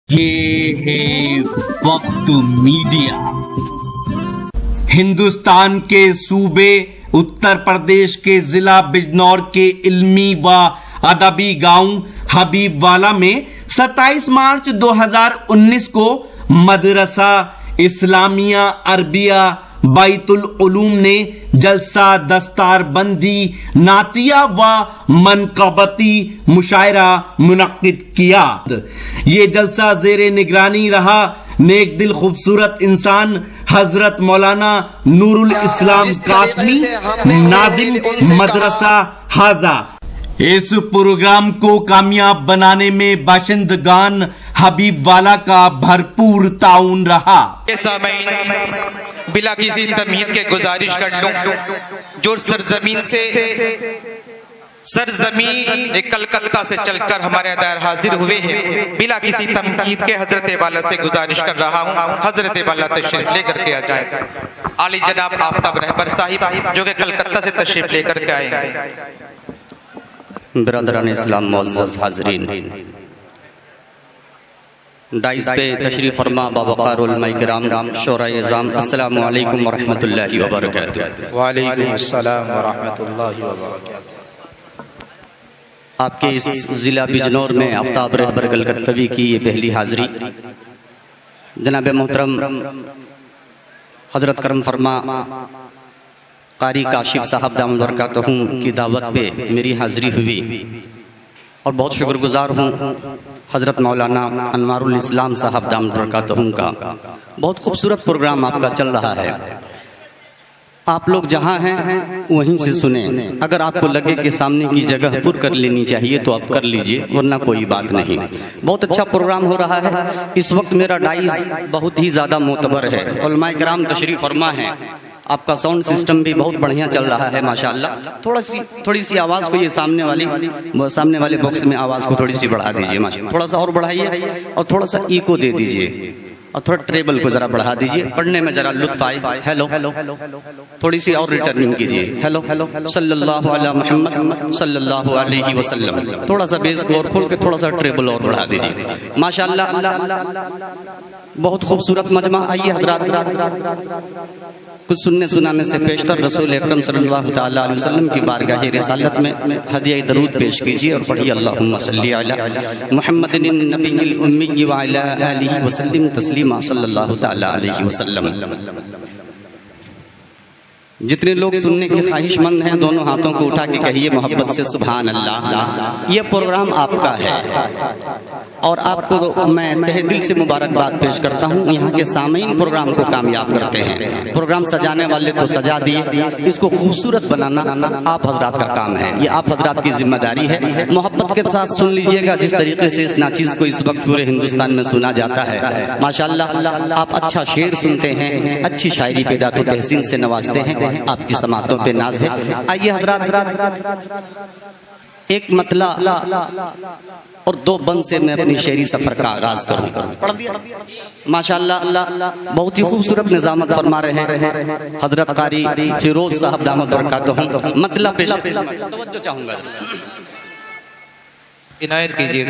ये है वक्त मीडिया। हिंदुस्तान के सूबे उत्तर प्रदेश के जिला बिजनौर के इल्मी व अदबी गांव हबीबवाला में 27 मार्च 2019 को मदरसा इस्लामिया अरबिया बैतुल उलूम ने जलसा दस्तारबंदी नातिया व मनकबती मुशायरा मुनक्किद किया। ये जलसा जेरे निगरानी रहा नेक दिल खूबसूरत इंसान हजरत मौलाना नूरुल इस्लाम कासमी नादिम मदरसा हाजा। इस प्रोग्राम को कामयाब बनाने में बाशिंदगान हबीबवाला का भरपूर ताउन रहा। बिला किसी तमहीद के गुजारिश कर लूं, जो सरजमीन कलकत्ता से चलकर हमारे दायर हाजिर हुए हैं, बिला किसी तमहीद के हजरत वाला से गुजारिश कर रहा हूं, हजरत वाला तशरीफ लेकर के आ जाए। आली जनाब आफ्ताब रहबर साहिब जो कि कलकत्ता से तशरीफ लेकर के आए हैं। बिरादरान इस्लाम मुअज़्ज़ज़ हाज़रीन, डाइस पे तशरीफ फरमा बावक़ार उलमा किराम शोराए इज़ाम, अस्सलामु अलैकुम व रहमतुल्लाहि व बरकातुहू। व अलैकुम अस्सलाम व रहमतुल्लाहि व बरकातुहू। आपके इस ज़िला बिजनौर में आफ्ताब रहबर कलकत्तवी की ये पहली हाज़री। जनाब मोहतरम हज़रत करम फरमा कारी काशिफ साहब दामद बरकातहू की दावत पे मेरी हाज़री हुई और बहुत शुक्रगुजार हूँ हज़रत मौलाना अनवारुल इस्लाम साहब दामद बरकातहू का। बहुत खूबसूरत प्रोग्राम आपका चल रहा है। आप लोग जहाँ हैं वहीं से सुने। अगर आपको लगे कि सामने की जगह पुर कर लेनी चाहिए तो आप कर लीजिए, वरना कोई बात नहीं। बहुत अच्छा प्रोग्राम हो रहा है। इस वक्त मेरा डाइस बहुत ही ज़्यादा मोतबर है। उलमाए किराम तशरीफ़ फरमा है। आपका साउंड सिस्टम भी बहुत बढ़िया चल रहा है माशाअल्लाह। थोड़ी सी आवाज़ को ये सामने वाले बॉक्स में आवाज़ को थोड़ी सी बढ़ा दीजिए माशाअल्लाह। थोड़ा सा और बढ़ाइए और थोड़ा सा इको दे दीजिए और थोड़ा ट्रेबल को जरा बढ़ा दीजिए, पढ़ने में जरा लुत्फ आए। हेलो, थोड़ी सी और रिटर्निंग कीजिए। हेलो सल्लल्लाहु अला मुहम्मद सल्लल्लाहु अलैहि वसल्लम। थोड़ा सा बेस को और खोल के थोड़ा सा ट्रेबल और बढ़ा दीजिए माशाअल्लाह। बहुत खूबसूरत मजमा। आइए हज़रात कुछ सुनने सुनाने से पेशतर रसूल अकरम सल्लल्लाहु तआला अलैहि वसल्लम की बारगाह रिसालत में हदिया दरूद पेश कीजिए और पढ़िए अल्लाहुम्मा सल्ली अला मुहम्मदिन नबिय्यिल उम्मी व अला आलिहि वसल्लम तस्लीमा सल्लल्लाहु तआला अलैहि वसल्लम। जितने लोग सुनने के ख्वाहिशमंद हैं दोनों हाथों को उठा के कहिए मोहब्बत से सुभान अल्लाह। ये प्रोग्राम आपका है और आपको मैं तहे दिल से मुबारकबाद पेश करता हूँ। यहाँ के सामीन प्रोग्राम को कामयाब करते हैं। प्रोग्राम सजाने वाले तो सजा दिए, इसको खूबसूरत बनाना आप हजरात का काम है। ये आप हजरात की जिम्मेदारी है। मोहब्बत के साथ सुन लीजिएगा जिस तरीके से इस नाचीज़ को इस वक्त पूरे हिंदुस्तान में सुना जाता है माशाअल्लाह। आप अच्छा शेर सुनते हैं, अच्छी शायरी पे दातो तहसीन से नवाजते हैं, आपकी समातों पे नाज है। आइए हजरात एक मतला और दो बंद से मैं अपनी शेरी सफर का आगाज करूं। पढ़ दिया माशाअल्लाह। बहुत ही खूबसूरत निजामत फरमा रहे हैं हजरत कारी फिरोज साहब दामद बरकातहू। मतला पेश तवज्जो चाहूंगा, इनायत कीजिए।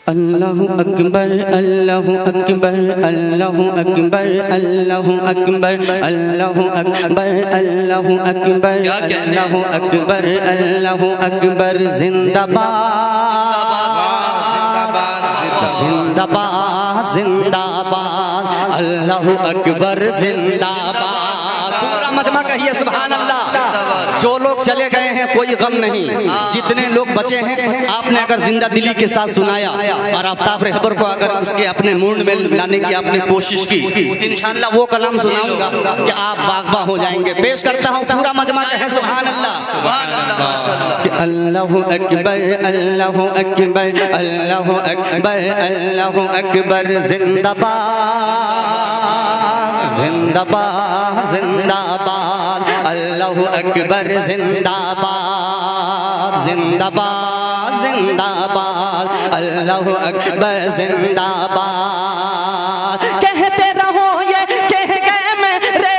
अल्लाहु अकबर अल्लाहु अकबर अल्लाहु अकबर अल्लाहु अकबर अल्लाहु अकबर अल्लाहु अकबर अल्लाहु अकबर अल्लाहु अकबर। जिंदाबाद जिंदाबाद जिंदाबाद अल्लाहु अकबर जिंदाबाद। पूरा मजमा कहिए सुभान अल्लाह। जो लोग चले गए हैं कोई गम नहीं, जितने लोग बचे हैं आपने अगर जिंदा दिली के साथ सुनाया और आफ्ताब रहबर को अगर उसके अपने मूड में लाने की आपने कोशिश की, इंशाअल्लाह वो कलाम सुनाऊंगा कि आप बागबा हो जाएंगे। पेश करता हूँ पूरा मजमा कहे सुभान अल्लाह। सुभान अल्लाह माशाअल्लाह। अल्लाहु अकबर अल्लाहु अकबर अल्लाहु अकबर अल्लाहु अकबर। जिंदाबाद जिंदाबाद जिंदाबाद अल्लाहु अकबर। जिंदाबाद जिंदाबाद जिंदाबाद अल्लाहु अकबर। जिंदाबाद कहते रहो ये कह गए मेरे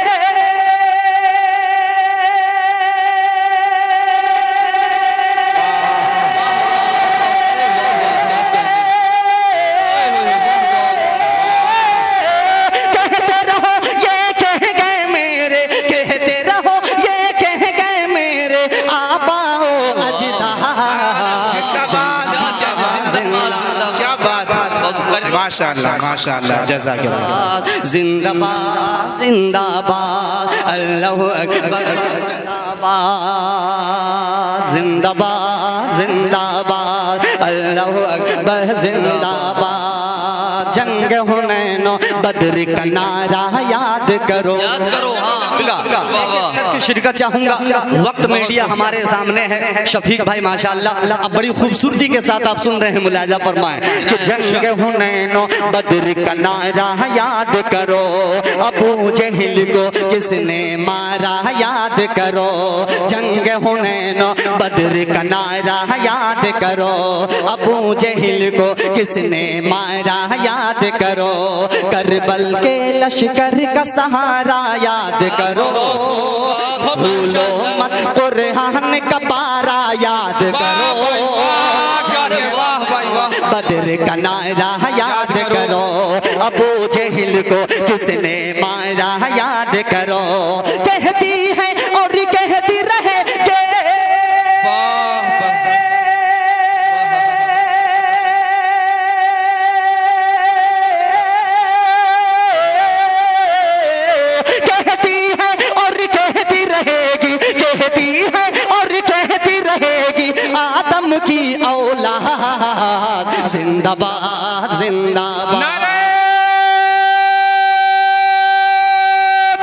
माशाअल्लाह माशाअल्लाह जज़ाकल्लाह। जिंदाबाद जिंदाबाद अल्लाहु अकबर जिंदाबाद जिंदाबाद जिंदाबाद अल्लाहु अकबर जिंदाबाद। जंग हुनैनो बद्र का नारा याद करो हाँ शिरकत चाहूंगा। वक्त मीडिया हमारे सामने है। शफीक भाई माशाअल्लाह अब बड़ी खूबसूरती के साथ आप सुन रहे हैं, मुलाजा फरमाएं कि जंग हुनैनो बद्र का नारा याद करो, अबू जहल को किसने मारा याद करो। जंग हुनैनो बद्र का नारा याद करो, अबू जहल को किसने मारा याद करो। करबल के लश्कर का सहारा याद करो, भूलो मत कुरान का पारा याद करो। बद्र का नारा याद करो, अबू जहल को किसने मारा याद करो। कहती है और कहती रहे आदम की औलाद जिंदाबाद जिंदाबाद। नारे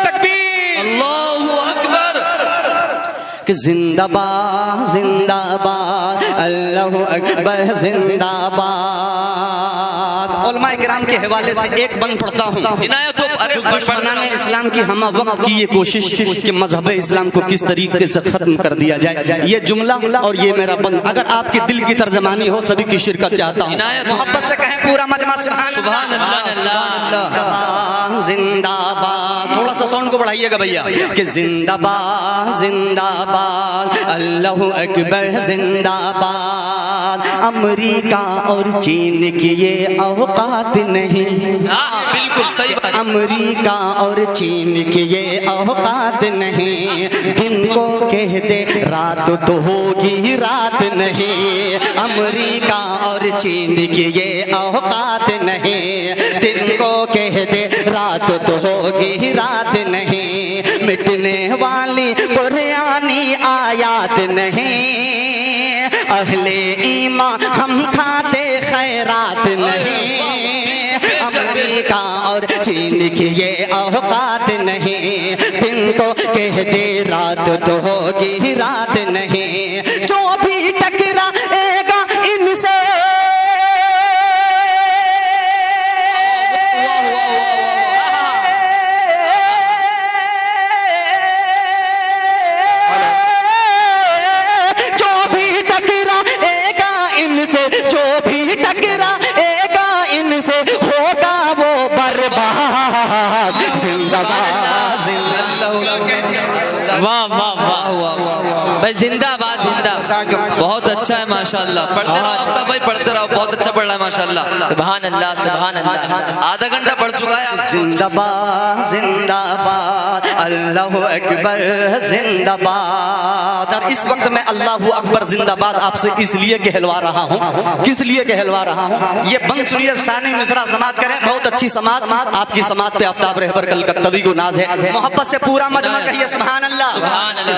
तकबीर, अल्लाहु अकबर कि जिंदाबाद जिंदाबाद अल्लाहु अकबर जिंदाबाद। उलमाए किराम के हवाले से एक बंद पढ़ता हूँ। दुश्मनान इस्लाम की हम वक्त की ये कोशिश कि मजहब इस्लाम को किस तरीके से खत्म कर दिया जाए, ये जुमला और ये मेरा बंद अगर आपके दिल की तर्जमानी हो सभी की शिरकत चाहता हूँ। मोहब्बत से कहें पूरा मजमा सुभान अल्लाह जिंदाबाद। थोड़ा सा साउंड को बढ़ाइएगा भैया कि जिंदाबाद जिंदाबाद अल्लाहु अकबर जिंदाबाद। अमेरिका और चीन की ये औकात नहीं, बिल्कुल सही बात। अमेरिका और चीन की ये औकात नहीं, दिन को कह दे रात तो होगी रात नहीं। अमेरिका और चीन की ये औकात नहीं, दिन को कह दे रात तो होगी रात नहीं। मिटने वाली कुरानी आयात नहीं, अहले ईमान हम खाते खैरात नहीं। अमेरिका और चीन की ये औकात नहीं, दिन को कह दे रात तो होगी रात नहीं। जो भी टकराएगा इनसे वाह वाह वाह वाह भाई जिंदाबाद जिंदाबाद। बहुत अच्छा है माशाल्लाह। पढ़ते रहो आफ्ताब भाई, पढ़ते रहो, बहुत अच्छा पढ़ रहा है माशाल्लाह। सुभान अल्लाह सुभान अल्लाह। आधा घंटा पढ़ चुका है। जिंदाबाद जिंदाबाद अल्लाहु अकबर जिंदाबाद। और इस वक्त मैं अल्लाहु अकबर जिंदाबाद आपसे इसलिए कहलवा रहा हूँ, किस लिए कहलवा रहा हूँ। ये बंद सुनिए, सानी मिसरा समात करें, बहुत अच्छी समात। आपकी समात पे आफ्ताब रहबर कलकत्तवी को नाज है। मोहब्बत से पूरा मजमा कहिए सुभान अल्लाह।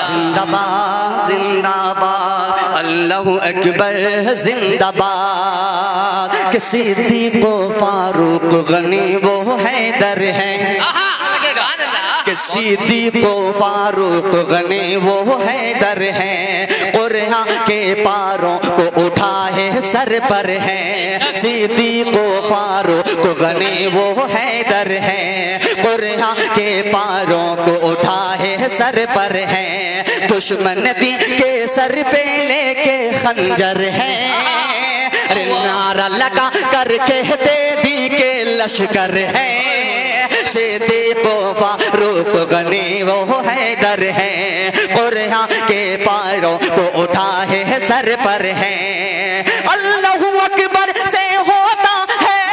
जिंदाबाद जिंदाबाद अल्लाहु अकबर जिंदाबाद। कि सिद्दीक़ फारूक गनी वो हैदर है, कि सिद्दीक़ फारूक गनी वो हैदर है। कुरान के पारों को उठाए सर पर है, सिद्दीक़ फारूक गनी वो हैदर है। कुरान के पारों को उठाए सर पर है, दुश्मन दी के सर पे लेके खंजर है। नारा लगा कर कहते दी के लश्कर है, सिद्दीक़ फारूक गनी वो हैदर है। कुरान के पारों को उठाए सर पर है, अल्लाहु अकबर से होता है।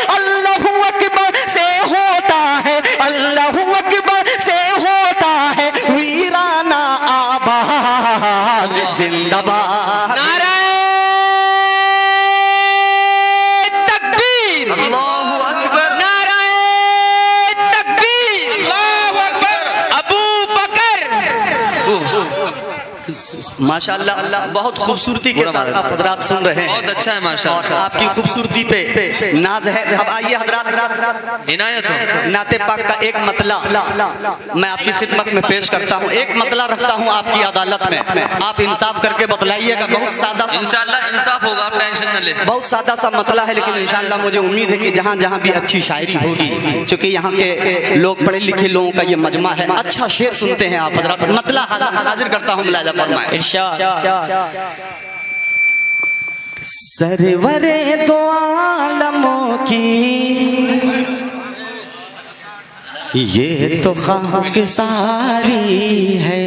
अल्लाहु अकबर से होता जिंदाबाद। नारे तकबीर, अल्लाहु अकबर, नारे तकबीर, अल्लाहु अकबर, अबू बकर। माशाल्लाह बहुत खूबसूरती के साथ आप हजरात सुन रहे हैं। बहुत अच्छा है माशाल्लाह। और आपकी खूबसूरती पे नाज है। अब आइए हजरात, इनायत हो। नाते पाक का एक मतला मैं आपकी खिदमत में पेश करता हूँ। एक मतला रखता हूँ आपकी अदालत में, आप इंसाफ करके बतलाइएगा। बहुत सादा सा, इंशाल्लाह इंसाफ होगा, आप टेंशन न ले। बहुत सादा सा मतला है, लेकिन इंशाल्लाह मुझे उम्मीद है कि जहाँ जहाँ भी अच्छी शायरी होगी, क्योंकि यहाँ के लोग पढ़े लिखे लोगों का ये मजमा है, अच्छा शेर सुनते हैं आप हजरात। मतला हाजिर करता हूँ, मुलाजा फरमाए। इरशाद। सरवरे दो आलमों की ये तो खाक सारी है,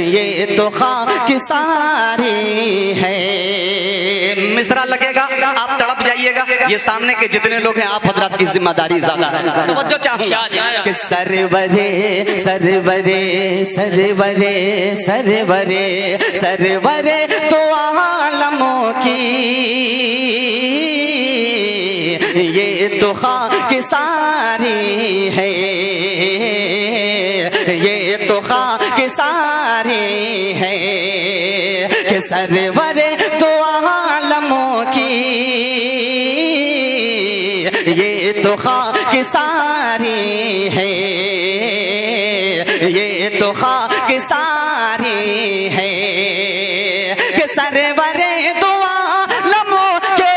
ये तो खाक सारी है। मिसरा लगेगा, आप तड़प जाइएगा। ये सामने के जितने लोग हैं, आप हजरात की जिम्मेदारी ज्यादा है, तो चाहूंगा कि सरवरे सरवरे सरवरे सरवरे सरवरे तो आलमों की ये तो खाक सारी है, ये तो खाक सारी है कि सरवरे तो आलमों की ये तो खाक सारी है, ये तो खाक सारी है कि सरवरे दो आलमों के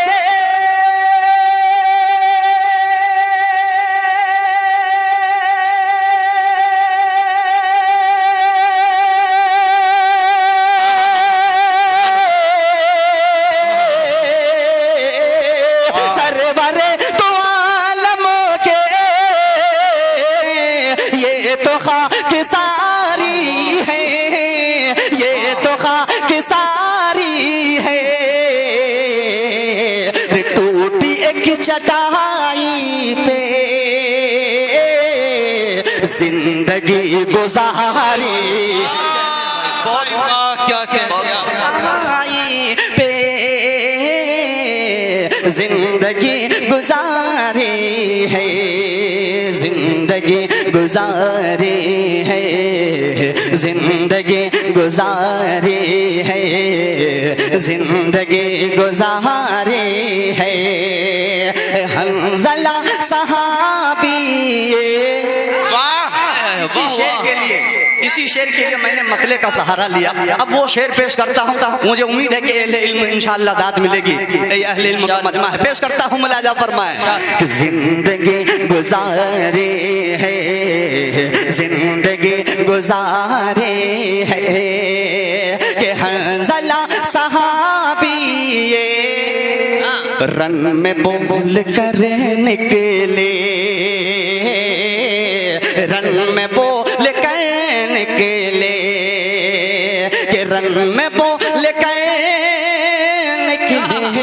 चटाई पे जिंदगी गुजारी, बहुत क्या चटाई पे जिंदगी गुजारी है, जिंदगी गुजारी है, जिंदगी गुजारी है, जिंदगी गुजारी है। हंज़ला सहाबी, इसी शेर के लिए, इसी शेर के लिए मैंने मतले का सहारा लिया। अब वो शेर पेश करता हूँ, मुझे उम्मीद है कि अहले इल्म इंशाअल्लाह दाद मिलेगी। अहले इल्म का मजमा है, पेश करता हूँ, मुलाजा फरमाए। जिंदगी गुजारे है, जिंदगी गुजारे है कि हंज़ला सहाबी रन में बोल कर निकले, रन में बोल कर निकले कि रन में बोल कर निकले।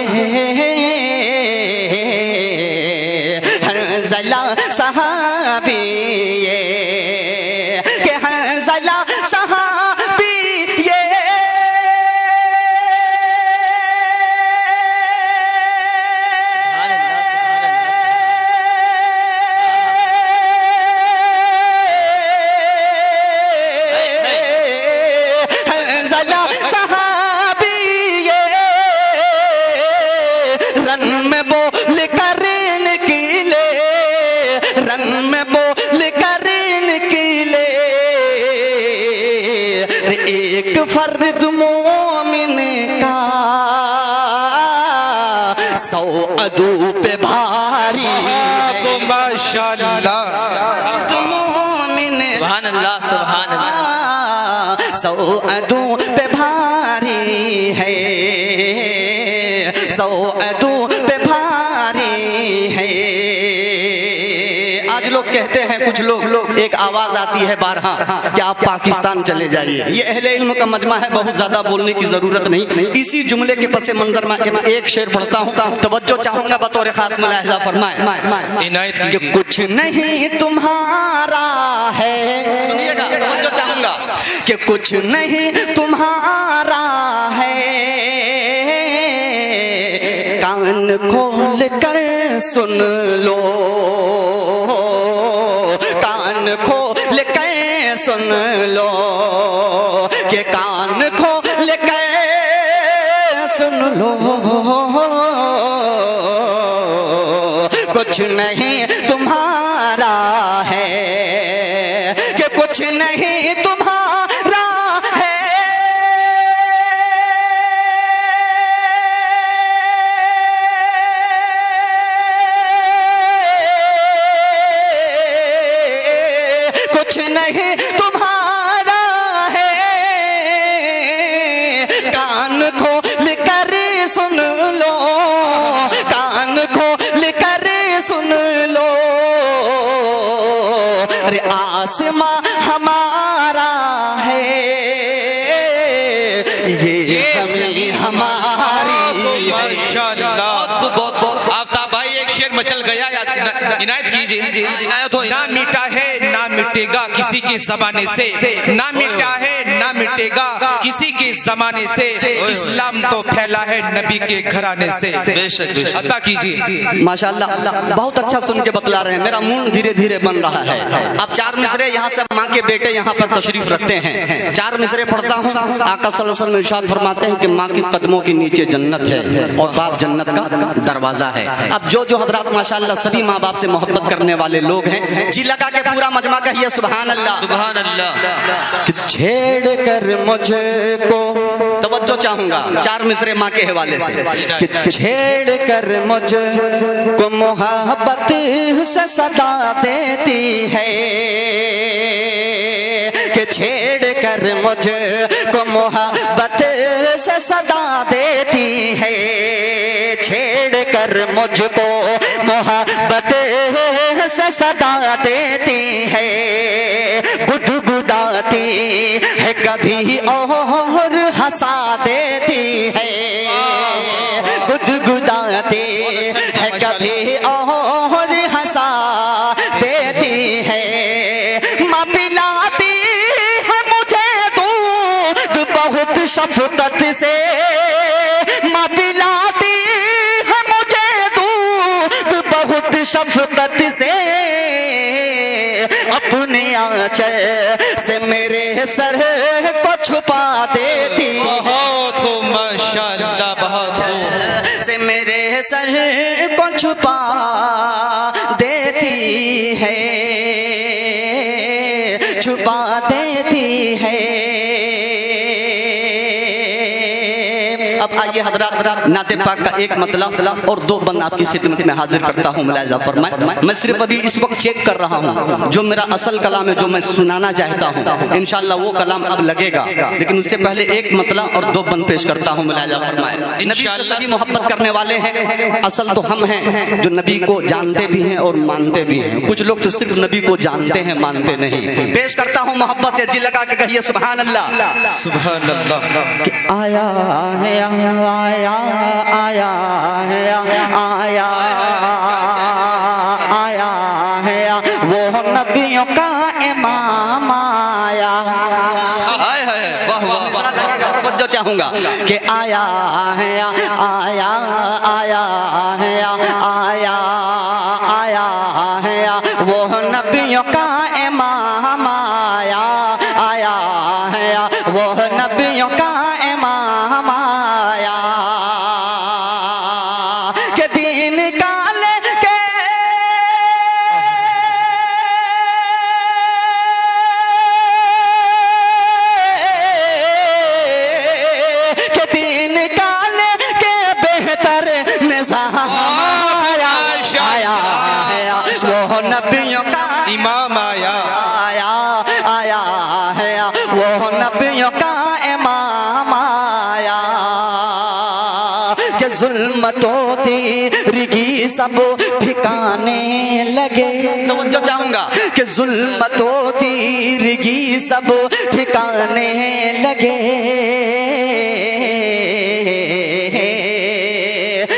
हंज़ला सहाबी कि हंज़ला सहाबी एक फर्द मोमिन का 100 अदू पे भारी, माशाअल्लाह। मोमिन सुभान अल्लाह, सुभान अल्लाह। 100 अदू पे भारी है, 100 अदू पे भारी है। आज लोग कहते हैं कुछ लोग, एक आवाज आती है बारहा कि आप पाकिस्तान चले जाइए। ये अहले इल्म का मजमा है, बहुत ज्यादा बोलने की जरूरत नहीं। इसी जुमले के पसे मंजर में एक शेर पढ़ता हूँ, तवज्जो चाहूंगा बतौर खास मुलाहिजा फरमाए। इनायत कि कीजिए। कुछ नहीं तुम्हारा है, सुनिएगा, तवज्जो चाहूंगा कि कुछ नहीं तुम्हारा है, कान खोल कर सुन लो, कान खोल कर सुन लो, कि कान खोल कर सुन लो, कुछ नहीं तुम्हारा है, कि कुछ नहीं तुम्हारा है, कुछ नहीं तुम्हारा है, कान खोल कर सुन लो, कान खोल कर सुन लो, अरे आसमां हमारा है, ये ज़मीं हमारी है। माशाअल्लाह। बहुत आफ्ताब भाई एक शेर मचल गया, इनायत कीजिए। तो ना मिटा है ना मिटेगा किसी के जमाने से, ना मिटा है ना मिटेगा किसी के जमाने से, इस्लाम तो फैला है नबी के घराने से। बेशक बेशक। अता कीजिए। माशाअल्लाह, बहुत अच्छा सुन के बतला रहे हैं, मेरा मुंह धीरे धीरे बन रहा है। अब चार मिसरे यहाँ से माँ के बेटे यहाँ पर तशरीफ रखते हैं, चार मिसरे पढ़ता हूँ। आका सल्लल्लाहु अलैहि वसल्लम इरशाद फरमाते हैं कि माँ के कदमों के नीचे जन्नत है और बाप जन्नत का दरवाजा है। अब जो हजरात माशाअल्लाह सभी माँ बाप से मोहब्बत करने वाले लोग हैं, जी लगा के पूरा मजमा कहिए सुभान अल्लाह। सुभान अल्लाह। कि छेड़ कर मुझको, तवज्जो चाहूंगा चार मिसरे माँ के हवाले से, कि छेड़ कर मुझको मोहब्बत से सदा देती है, कि छेड़ कर मुझको मोहब्बत से सदा देती है, छेड़ कर मुझको मोहब्बत से सदा देती है, गुदगुदाती है कभी और हंसा देती है, गुदगुदाती है कभी और हंसा देती है, माँ पिलाती है मुझे दूध बहुत शफकत से, माँ पिलाती है मुझे दूध बहुत शफकत से, अपने आंचल से मेरे सर को छुपा देती, बहुत माशाअल्लाह, बहुत से मेरे सर को छुपा देती है, छुपा देती है। अब आइए हजरात, नाते पाक का एक मतलब और दो बंद आपकी खिदमत में हाजिर करता हूँ, मुलाहिजा फरमाए। मैं सिर्फ अभी इस वक्त चेक कर रहा हूँ जो मेरा असल कलाम है, जो मैं सुनाना चाहता हूँ, इंशाअल्लाह वो कलाम अब लगेगा, लेकिन उससे पहले एक मतलब और दो बंद पेश करता हूँ, मुलाहिजा फरमाए। नबी से सभी मोहब्बत करने वाले हैं, असल तो हम हैं जो नबी को जानते भी हैं और मानते भी हैं, कुछ लोग तो सिर्फ नबी को जानते हैं मानते नहीं। पेश करता हूँ मोहब्बत से, जी लगा के कहिए सुभान अल्लाह। सुभान अल्लाह। आया है आया आया है आया आया है वो नबियों का इमाम आया। हाय हाय, वाह वाह वाह। जो चाहूंगा कि आया है आया आया है आया आया है वो नबियों का इमाम आया आया है वो नबियों का इमाम आया, के दीन काले के दीन काले के बेहतर निज़ाम आया आया है वो नबियों का इमाम आया आया आया है वो नबियों का इमाम आया, कि जुल्मतों तिरगी सब ठिकाने लगे। तो जो चाहूंगा कि जुल्मतों तिरगी सब ठिकाने लगे,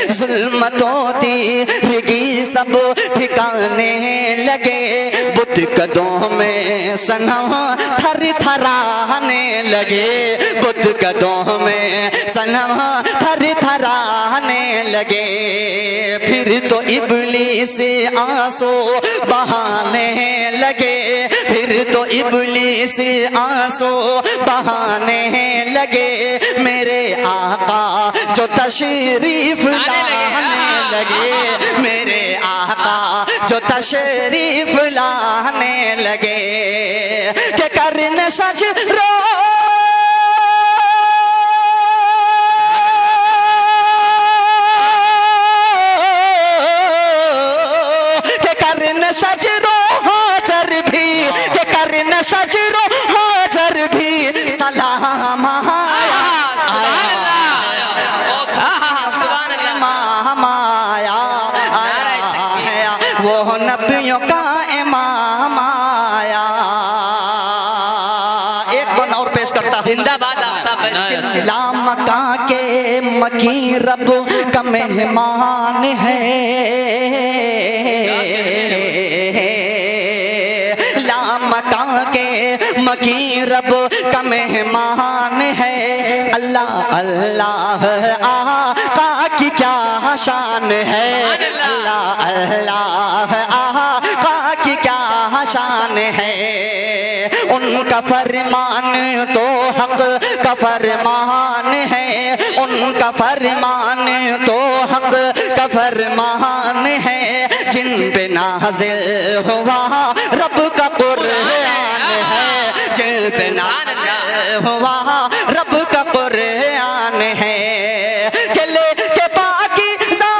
जुल्मतों तिरगी सब ठिकाने लगे। बुत कदों में सनम थर थराने लगे, बुत कदों में सनम थर थराने लगे। फिर तो इब्लीस आंसू बहाने लगे, फिर तो इब्लीस आंसू बहाने लगे। मेरे आका जो तशरीफ लाने लगे, मेरे आका जो तशरीफ लाने लगे, के करने सजरो के करने सजरो हाजर भी, के करने सजरो हाजर भी सलाम आया। वो नबियों का इमाम आया। एक बंद और पेश करता हूं। जिंदाबाद आफ्ताब भाई। लामका के मकी रब का मेहमान है, लामका के मकी रब का मेहमान है। अल्लाह अल्लाह आका की क्या शान है, अल्लाह अल्लाह आका की क्या शान है। उनका फरमान तो हक का फरमान है, उनका फरमान तो हक का फरमान है। जिन पे नाज़िल हुआ रब का कुरान है, जिन पे नाज़िल हुआ रब का कुरान है। के लेके पाकीज़ा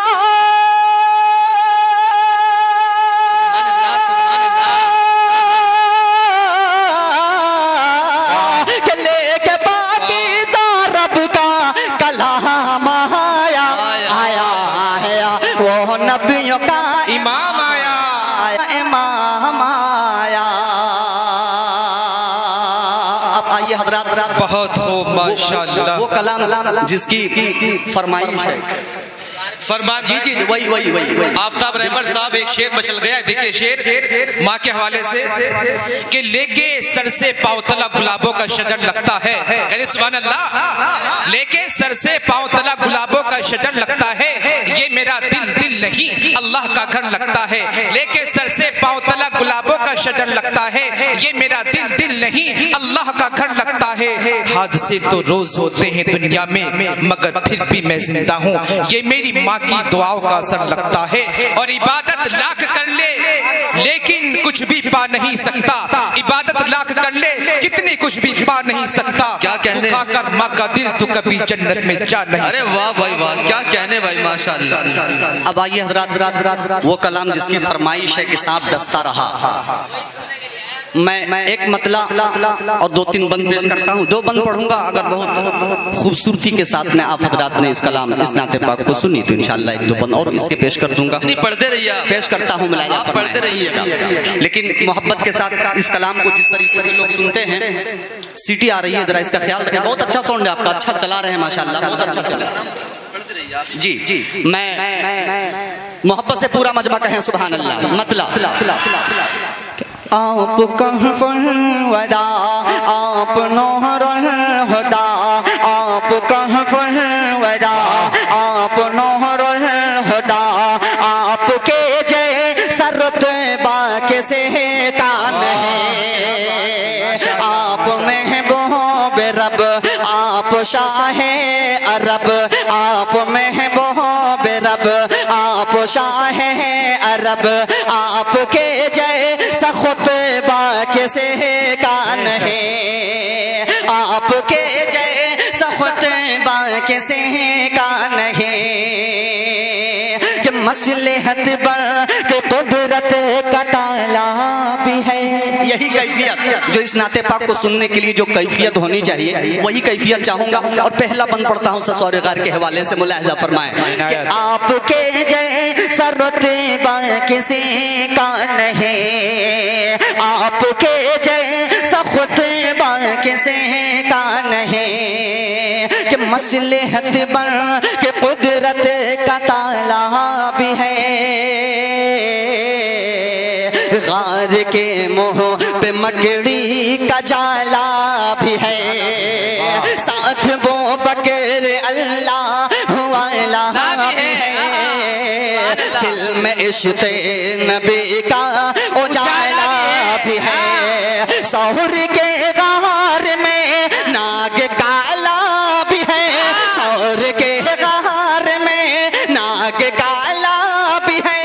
के लेके पाकीज़ा रब का कलाम आया, आया आया वो नबियों का इमाम आया। इमाम आया। अब आइए हजरात, बहुत खूब माशाअल्लाह। वो कलाम जिसकी फरमाइश है, फरमान जी जी वही वही वही आफ्ताब रहमत साहब एक शेर मचल गया। देखिए शेर माँ के हवाले से कि लेके सर से पांव तला गुलाबों का शजर लगता है, यानी सुभान अल्लाह, लेके सर से पांव तला गुलाबों का शजर लगता है। ये मेरा दिल दिल नहीं अल्लाह का घर लगता है, लेके सर से पांव तला गुलाबों का शजर लगता है। ये मेरा दिल दिल नहीं अल्लाह का घर लगता है। हादसे तो रोज होते हैं दुनिया में, मगर फिर भी मैं जिंदा हूँ। ये मेरी माँ की दुआओं का असर लगता है। और इबादत लाख कर ले लेकिन कुछ भी पा नहीं सकता, इबादत लाख कर ले कितनी कुछ भी पा नहीं सकता। क्या कहने, खाकर माँ का दिल तो कभी जन्नत में जा नहीं। अरे वाह भाई वाह, क्या कहने भाई माशाअल्लाह। अब आइए हजरात, वो कलाम जिसकी फरमाइश है कि सांप डसता रहा। मैं एक मतला और दो तीन बंद पेश करता हूँ। दो बंद पढ़ूंगा, अगर बहुत खूबसूरती के साथ में आप हजरात ने इस कलाम इस नाते पाक को सुनी तो इंशाल्लाह एक दो बंद और इसके पेश कर दूंगा। नहीं पढ़ते रहिए, पेश करता हूँ, आप पढ़ते रहिएगा, लेकिन मोहब्बत के साथ इस कलाम को जिस तरीके से लोग सुनते हैं, सीटी आ रही है, जरा इसका ख्याल रखें। बहुत अच्छा साउंड है आपका, अच्छा चला रहे हैं माशाल्लाह, बहुत अच्छा चला जी। मैं मोहब्बत से पूरा मजमा कहें सुभान अल्लाह। मतलब आप कहफ़ वदा, आप नूरुल हुदा, आप कहफ़ वदा, आप नूरुल हुदा, आपके जैसा रुतबा किसी का नहीं। आप महबूब रब, आप शाहे अरब, आप महबूब रब, आप शाहे अरब, आपके जैसा खुतबा किसी का नहीं। आपके जैसा खुतबा किसी का नहीं। कि मसलहत बर के कुदरत का ताला भी है। यही कैफियत जो इस नाते पाक को सुनने के लिए जो कैफियत होनी चाहिए वही कैफियत चाहूंगा। और पहला बंद पढ़ता हूँ ससौर गार के हवाले से, मुलाहिजा फरमाएं कि आपके जैसा रुतबा किसी का नहीं, आपके जैसा खुतबा किसी का नहीं, कि मसलहत बर के कुदरत का ताला भी है। गार के मुंह पे मकड़ी का जाला भी है, साथ वो बकर अल्लाह वाला भी है। दिल में इश्क़ नबी का उजाला भी है। सहर के गार में नाग काला भी है, सहर के गार में नाग काला भी है।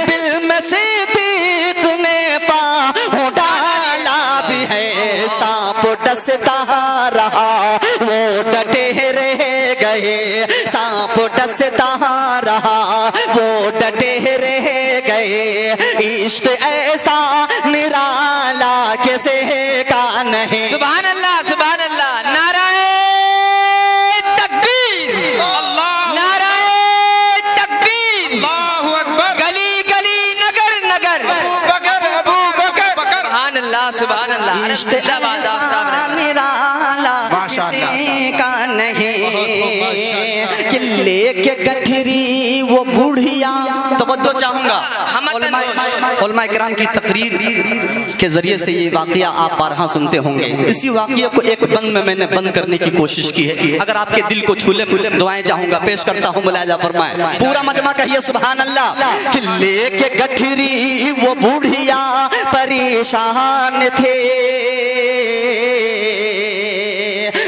बिल में सिद्दीक़ ने पाँव डाला भी है। सांप डसता रहा वो डटे रह गए, सांप डसता रहा वो डटे रह गए। इश्क ऐसा निराला किसे का नहीं। सुभान अल्लाह, सुभान अल्लाह। नाराए तकबीर, नाराए तकबीर, अल्लाहु अकबर। गली गली नगर नगर अबू बकर। सुभान अल्लाह, सुभान अल्लाह। अरे जिंदाबाद आफ्ताब रहमत। निराला किसी का नहीं, कि लेके गठरी वो बुढ़िया। तवज्जो चाहूंगा उलमा इकराम की तकरीर के जरिए से ये वाकया आप बारहा सुनते होंगे। इसी वाकये को एक बंद में मैंने बंद करने की कोशिश की है। अगर आपके दिल को छूले दुआएं चाहूंगा, पेश करता हूँ, मुलाहिजा फरमाएं। पूरा मजमा कहिए सुभान अल्लाह। कि लेके गठरी वो बुढ़िया परेशान थे,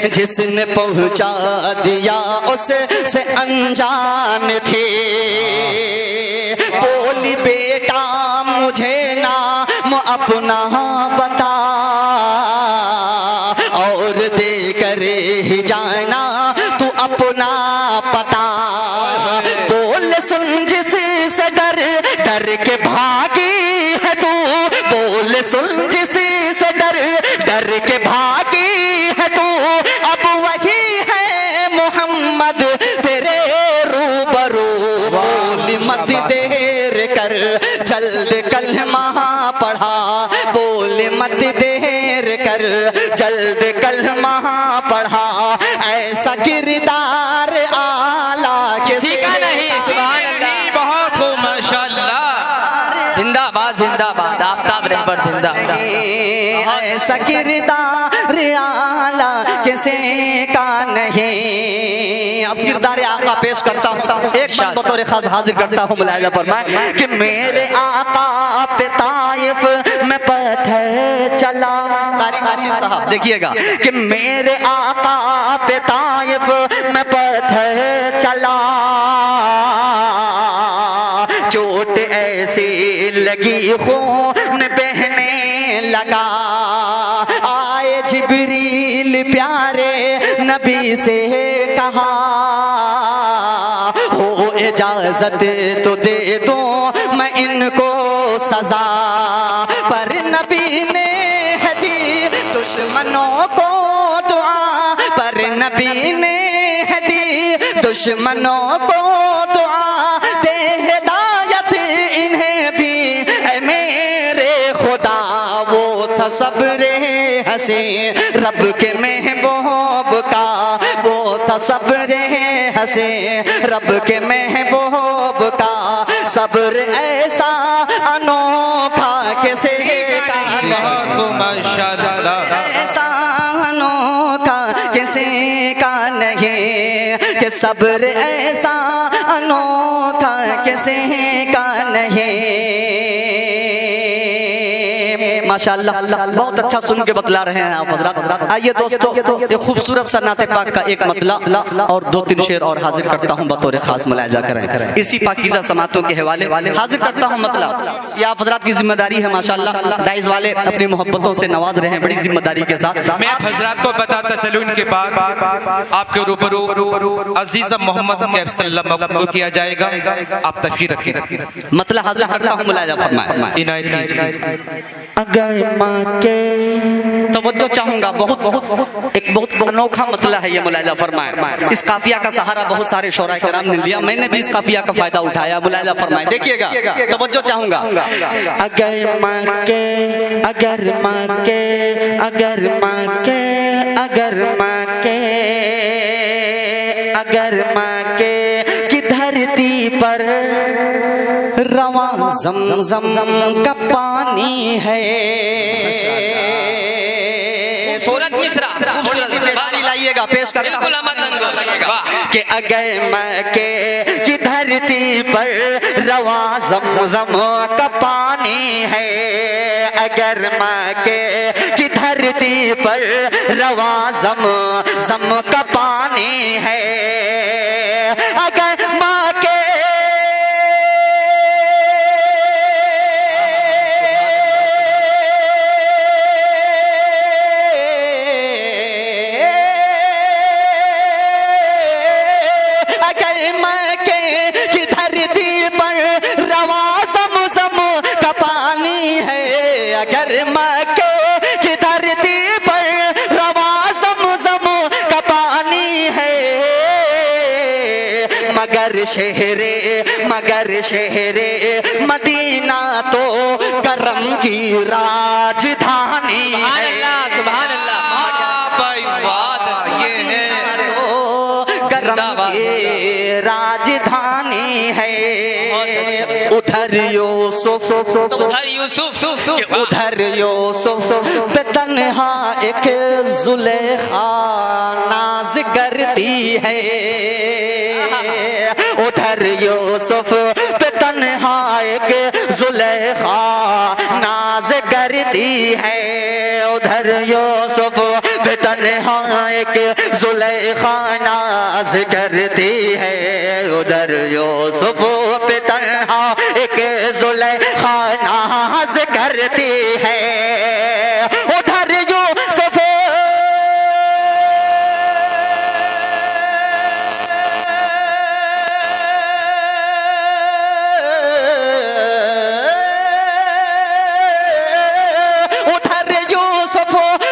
जिसने पहुंचा दिया उससे अनजान थे। बोली बेटा मुझे नाम अपना बता, और दे कर ही जाना तू अपना पता। बोल सुन जिससे डर डर के भागी है तू, बोल सुन जिससे डर डर के भागी है तू। अब वही है मोहम्मद तेरे रूबरू, बोल मत देर कर जल्द कलमा पढ़ा, बोल मत देर कर जल्द कलमा पढ़ा। ऐसा किरदार आला किसी का नहीं। सुभान अल्लाह, बहुत खूब माशाअल्लाह। जिंदाबाद, जिंदाबाद। आफ्ताब रहबर जिंदाबाद। ऐसा किरदार आला किसी का नहीं। अब किरदार आका पेश करता हूँ, एक बात बतौर खास हाजिर करता हूँ, मुलाहिजा फरमाएं कि मेरे आका पे ताइफ में पत्थर चला। कारी काशिफ साहब देखिएगा कि मेरे आका पे ताइफ में पत्थर चला, चोट ऐसी लगी खून बहने लगा। आए जिब्रील प्यारे नबी से कहा, हो इजाजत तो दे दो मैं इनको सजा। पर नबी ने दी दुश्मनों को दुआ, पर नबी ने दी दुश्मनों को दुआ। दे हिदायत इन्हें भी ऐ मेरे खुदा। वो था सब्र हसी रब के महबूब का, वो था सब्र हसी रब के महबूब का। सब्र ऐसा अनोखा किसी का माशाअल्लाह। ऐसा अनोखा किसी का नहीं, कि सब्र ऐसा अनोखा किसी का नहीं। माशाअल्लाह बहुत अच्छा सुन के बतला रहे हैं आप हजरत। आइए दोस्तों, ये खूबसूरत सा नाते पाक का एक मतला और 2-3 शेर और हाजिर करता हूँ बतौर खास मुलाहिजा करें। इसी पाकीज़ा समातों के हवाले हाजिर करता हूँ मतला। ये आप हजरत की जिम्मेदारी है माशाअल्लाह, दाइज वाले अपनी मोहब्बतों से नवाज रहे हैं बड़ी जिम्मेदारी के साथ। मैं आप हजरात को बताता चलूं, इनके बाद आपके रूबरू अजीज मोहम्मद कैफ सल्लल्लाहु को किया जाएगा। आप तशरीफ रखें। मतला हाजिर करता हूँ, मुलाहिजा फरमाएं। इनायत कीजिए। अगर माँ के तवज्जो चाहूंगा, बहुत एक बहुत अनोखा मतला है ये, मुलाहिजा फरमाएं। इस काफिया का सहारा बहुत सारे शोरा कराम ने लिया, मैंने भी इस काफिया का फायदा उठाया। मुलाहिजा फरमाएं, देखिएगा, तवज्जो चाहूंगा। अगर माँ के, अगर माँ के, अगर माँ के, अगर माँ के, अगर माँ के की धरती पर रवा ज़मज़म का पानी है। सूरज मिश्रा लाइएगा, पेश कर कि अगर मक्के की धरती पर रवा ज़मज़म का पानी है, अगर मक्के की धरती पर रवा ज़मज़म का पानी है, अगर मक्के अगर मक्के की धरती पर रवा ज़मज़म का पानी है, मगर शहरे मदीना तो करम की राजधानी है। सुभान अल्लाह, ये है तो करम की राजधानी है। उधर यूसुफ, उधर यूसुफ पे तन्हा एक जुलेखा नाज करती है, उधर यूसुफ पे तन्हा एक जुलेखा नाज करती है, उधर यूसुफ पे तन्हा एक जुलेखा नाज करती है, उधर यूसुफ पे तन्हा एक जुलेखा नाज करती है, उधर यूसुफ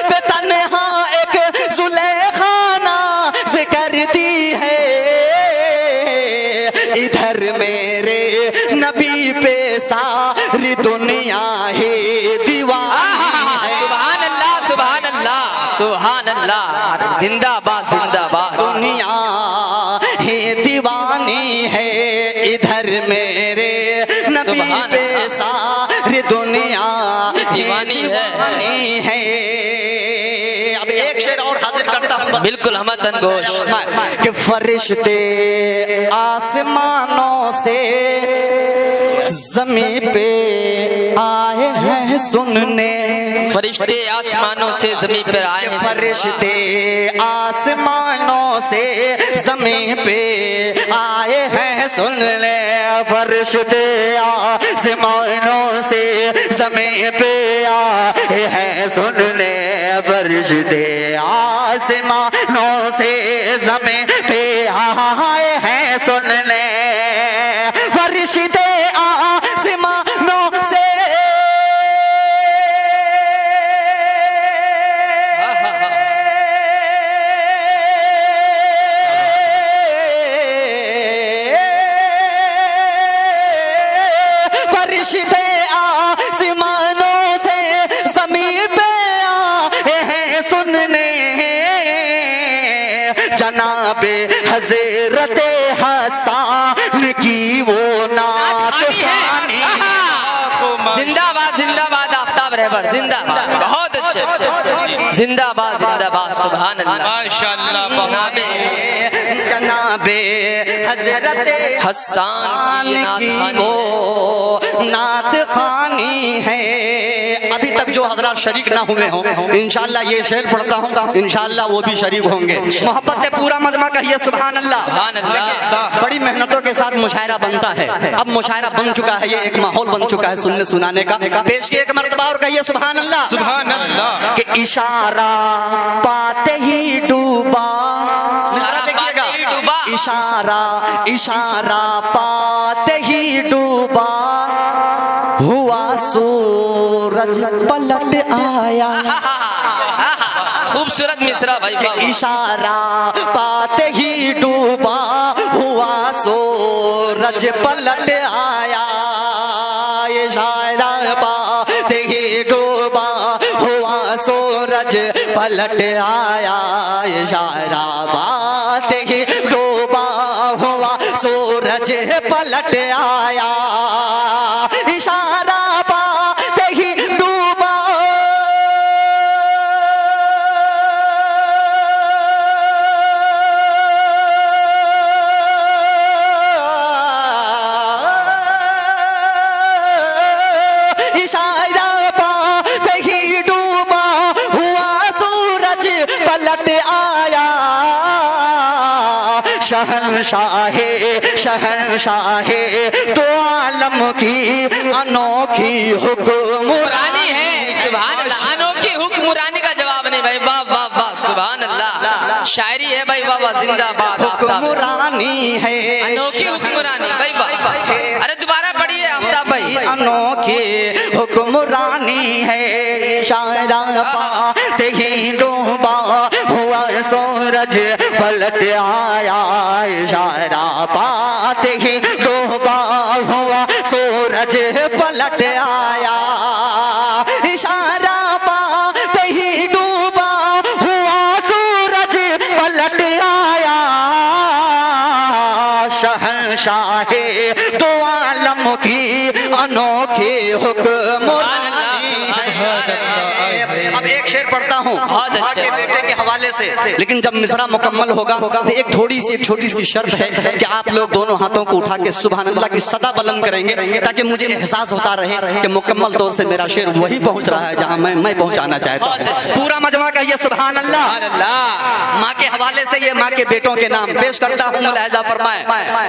पे तन्हा एक जुलेखा नाज करती है, इधर मेरे नबी पे सारी दुनिया ही दीवानी है। सुभान अल्लाह, सुभान अल्लाह, सुभान अल्लाह, जिंदाबाद जिंदाबाद। दुनिया ही दीवानी है, इधर मेरे नबी पे सारी दुनिया दीवानी है। अब एक शेर और हाजिर करता हूँ, बिल्कुल हमदन गोश कि फरिश्ते आसमानों से ज़मीं पे आए हैं सुनने, फरिश्ते आसमानों से ज़मीं पर आए हैं, फरिश्ते आसमानों से ज़मीं पे आए हैं सुनने, फरिश्ते आसमानों से ज़मीं पे आए हैं सुनने, फरिश्ते आसमानों से ज़मीं पे आए हैं सुनने, फरिश्ते आसमानों से फरिश्ते आसमानों से ज़मीं पे आए हैं सुनने, जनाबे हज़रत हसन की वो नात खानी। जिंदाबाद जिंदाबाद, आफ्ताब रहबर जिंदाबाद। बहुत बहुत अच्छे, जिंदाबाद जिंदाबाद, सुभान अल्लाह। माशाअल्लाह, जनाबे हजरत हसन की नात खानी वो नात खानी है। अभी तक जो हजरात शरीक ना हुए हों, इंशाअल्लाह ये शेर पढ़ता हूँ, इंशाअल्लाह वो भी शरीक होंगे। मोहब्बत से पूरा मजमा कहिए सुभान अल्लाह। सुभान अल्लाह। बड़ी मेहनतों के साथ मुशायरा बनता है, अब मुशायरा बन चुका है, ये एक माहौल बन चुका है सुनने सुनाने का। पेश किए एक मर्तबा और कहिए सुभान अल्लाह। सुभान अल्लाह। कि इशारा पाते ही डूबा, देखिएगा, इशारा इशारा पाते ही डूबा, हुआ सूरज पलट आया। खूबसूरत मिसरा भाई। इशारा पाते ही डूबा, हुआ सूरज पलट आया। इशारा पाते ही डूबा, हुआ सूरज पलट आया। इशारा पाते ही डूबा, हुआ सूरज पलट आया। इशारा पाते ही डूबा, इशारा पाते ही डूबा, हुआ सूरज पलट आया। शहंशाहे शहंशाहे दो आलम की अनोखी हुक्मरानी है, सुभान अल्लाह। अनोखी हुक्मरानी का जवाब नहीं भाई, वाह वाह वाह, सुभान अल्लाह। शायरी है भाई, वाह वाह, जिंदाबाद। हुक्मरानी है, अनोखी हुक्मरानी भाई, वाह। अरे दोबारा पढ़िए आफ्ताब भाई। अनोखी हुक्मरानी है। इशारा पाते ही डूबा, हुआ सूरज पलट आया। इशारा पाते ही डूबा, हुआ सूरज पलट आया। इशारा पाते ही डूबा, हुआ सूरज पलट आया। शहंशाहे दो आलम की अनोखी हुक्मरानी है। अब एक शेर पढ़ता हूँ माँ के बेटे के हवाले से, लेकिन जब मिसरा मुकम्मल होगा तो एक थोड़ी सी एक छोटी सी शर्त है कि आप लोग दोनों हाथों को उठा के सुभान अल्लाह की सदा बुलंद करेंगे, ताकि मुझे एहसास होता रहे कि मुकम्मल तौर से मेरा शेर वही पहुंच रहा है जहां मैं पहुंचाना चाहता हूँ। पूरा मजमा कहिए सुभान अल्लाह। माँ के हवाले से ये माँ के बेटों के नाम पेश करता हूँ, मुलाहिजा फरमाए,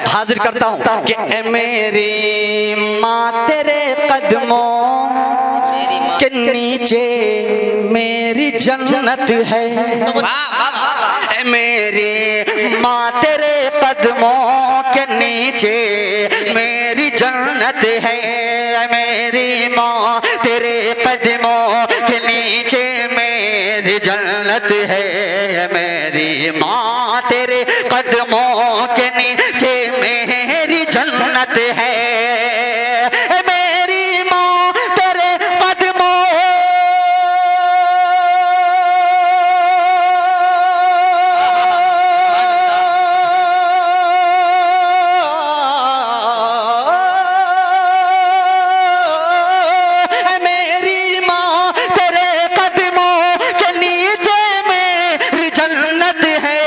हाजिर करता हूँ कि ए मेरी माँ तेरे कदमों के नीचे मेरी जन्नत है। ए मेरी माँ तेरे कदमों के नीचे मेरी जन्नत है। ए मेरी माँ तेरे कदमों के नीचे मेरी जन्नत है। ए मेरी माँ तेरे कदमों के नीचे मेरी जन्नत है। मेरी माँ तेरे कदमों मेरी माँ तेरे कदमों के नीचे मेरी जन्नत है।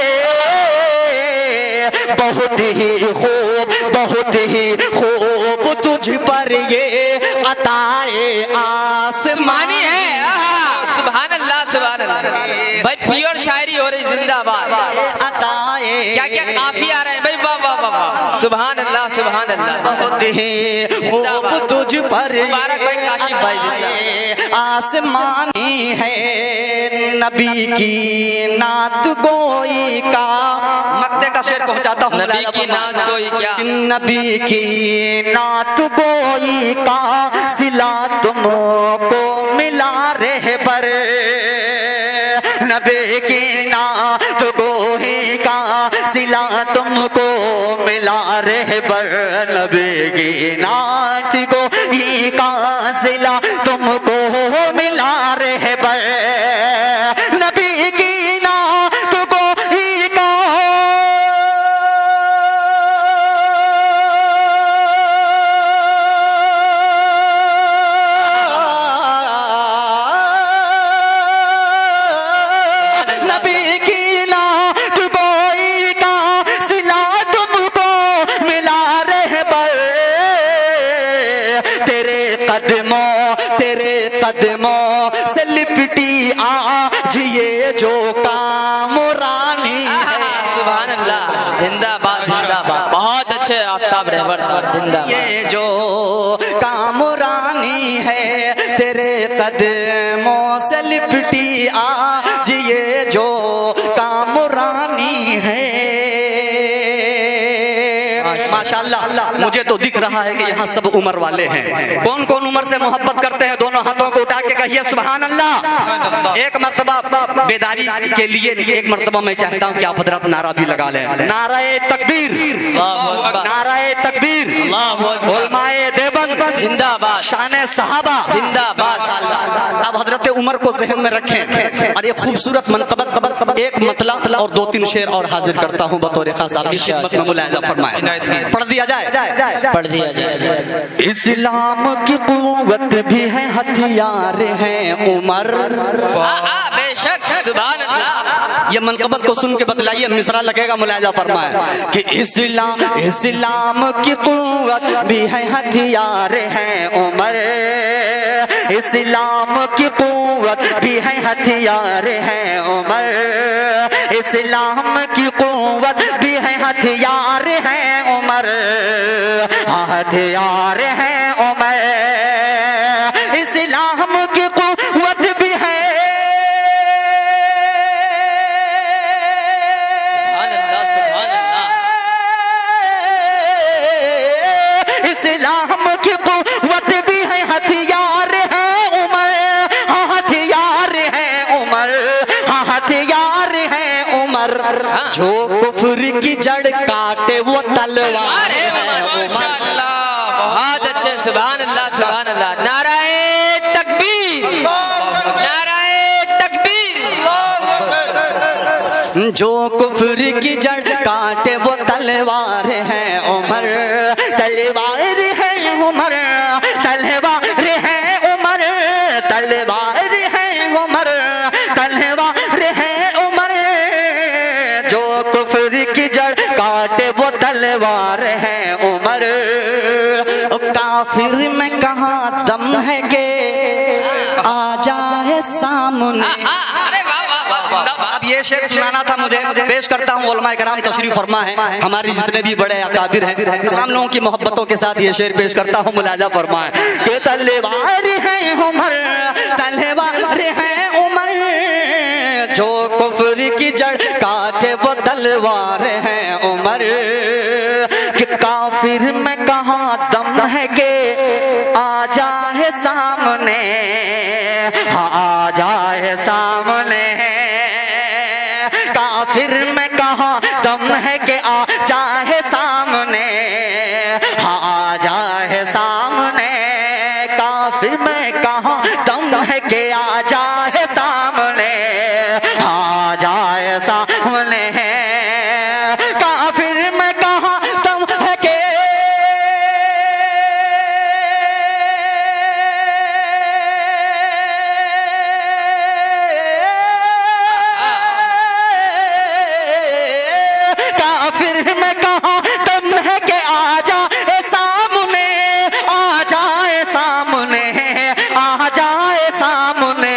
बहुत ही खूब तुझ पर ये अताए आसमानी है। सुभान अल्लाह, सुभान अल्लाह भाई, प्योर शायरी हो रही, जिंदाबाद। अताए क्या क्या काफी आ रहे हैं भाई, वाह वाह वाह वाह, सुभान अल्लाह, सुभान अल्लाह। बहुत ही खूब तुझ पर मुबारक भाई, काशिफ भाई, जिंदाबाद। आसमानी है नबी की नात गोई का। मक्ते का शेर पहुंचाता हूँ, नबी की नात गोई क्या? नबी की नात गोई का सिला तुमको मिला रहबर। नबी की नात गोई का सिला तुमको मिला रहबर। नबी की नात गोई का सिला तुमको मिला रहबर। नबी की नात गोई का अच्छे आफ्ताब रहबर साहब जिंदाबाद। ये जो कामरानी है तेरे कदमों से लिपटी आज, ये जो कामरानी है। माशाल्लाह, मुझे तो दिख रहा है कि यहाँ सब उम्र वाले हैं। कौन कौन उम्र से मोहब्बत करते हैं? दोनों हाथों को उठा के कहिए सुभान अल्लाह। एक मर्तबा बेदारी के लिए एक मर्तबा मैं चाहता हूँ कि आप हजरत नारा भी लगा लें। नाराए तकबीर, नाराए तकबीर, उलमाए देवबंद जिंदाबाद, शान सहाबा जिंदाबाद। अब हजरत उमर को जहन में रखें और एक खूबसूरत मनकबत, एक मतला और 2-3 शेर और हाजिर करता हूँ बतौर खास आपकी खिदमत में। मुलाहिजा फरमाए, पढ़ दिया जाए, पढ़ दिया जाए। इस्लाम की कुव्वत भी है, हथियार है उमर। बेशक, सुभान अल्लाह। ये मनकबत को सुन के बतलाइए, मिसरा लगेगा। मुलाहिजा फरमाए कि इस्लाम की कुव्वत भी है, हथियार है उमर। इस्लाम की कुव्वत भी है, हथियार है उमर। इस्लाम की कुव्वत भी है, हथियार है उमर। हथियार है उमर। इस्लाम की कुव्वत भी है, इस्लाम की कुव्वत भी है, हथियार है उमर। हथियार है उमर, हथियार है उमर। जो कुफ्र की जड़ काटे वो तलवार है उमर। बहुत अच्छे, सुभान अल्लाह, सुभान अल्लाह। नाराए तकबीर, नाराए तकबीर। जो कुफ्र की जड़ काटे वो तलवार है उमर। तलवार है उमर, तलवार है उमर, तलवार है उमर, तलवार है उमर। जो कुफ्र की जड़ काटे वो तलवार है उमर। काफिर में कहाँ दम है के आ जाए सामने। अरे वाह वाह वाह। अब ये शेर सुनाना था मुझे, पेश करता हूँ। उलमाए कराम तशरीफ फरमा है, हमारी जितने भी बड़े अकाबिर हैं, तमाम लोगों की मोहब्बतों के साथ ये शेर पेश करता हूँ। मुलाहिजा फरमाए कि तलवार है उमर, तलवार है उमर। जो कुफ्र की जड़ काटे वो तलवार है उमर। कि काफिर में कहाँ दम है के आ जाए सामने, हाँ आ जाए सामने। काफिर में कहाँ दम है के आ जाए सामने, हाँ आ जाए सामने। काफिर में कहाँ दम है के आ जाए सामने, हाँ आ जाए सामने। काफिर में कहाँ दम है के काफिर में कहाँ दम है के आ जाए सामने, आ जाए सामने, आ जाए सामने।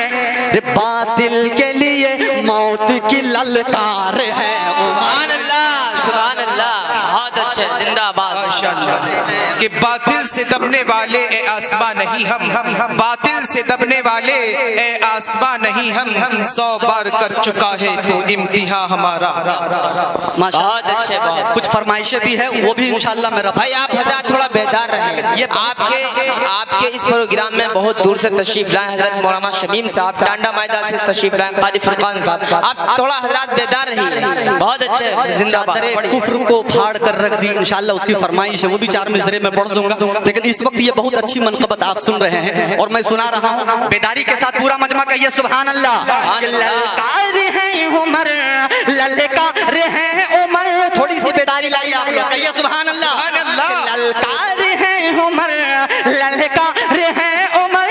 बातिल के लिए मौत की ललकार है। सुभान अल्लाह, सुभान अल्लाह। बहुत अच्छे, जिंदाबाद। कि बातिल से दबने वाले ए आसमां नहीं हम, बातिल से दबने वाले ए आसमां नहीं हम। 100 बार कर चुका है तो इम्तिहान हमारा। बहुत अच्छे, बहुत। कुछ फरमाइशें भी है, वो भी इंशाल्लाह मेरा। भाई आप हजरत थोड़ा बेहतर रहे। ये आपके इस प्रोग्राम में बहुत दूर से तशरीफ लाए हजरत मौलाना शमीम साहब, टांडा मैदा से तशरीफ लाए कारी फुरकान साहब। आप थोड़ा हजरत बेहतर रहिए। बहुत अच्छे, जिंदाबाद। कुफ्र को फाड़ कर रख दी, इंशाल्लाह उसकी फरमाइश है, वो भी 4 मिसरे में पढ़ दूंगा। लेकिन इस वक्त ये बहुत अच्छी मनकबत आप सुन रहे हैं और मैं सुना रहा हूँ बेदारी के साथ। पूरा मजमा कहिए सुभान अल्लाह। ललकार है उमर, ललकार है उमर। थोड़ी सी बेदारी लाइए आप लोग, कहिए सुभान अल्लाह। ललकार है उमर, ललकार है उमर।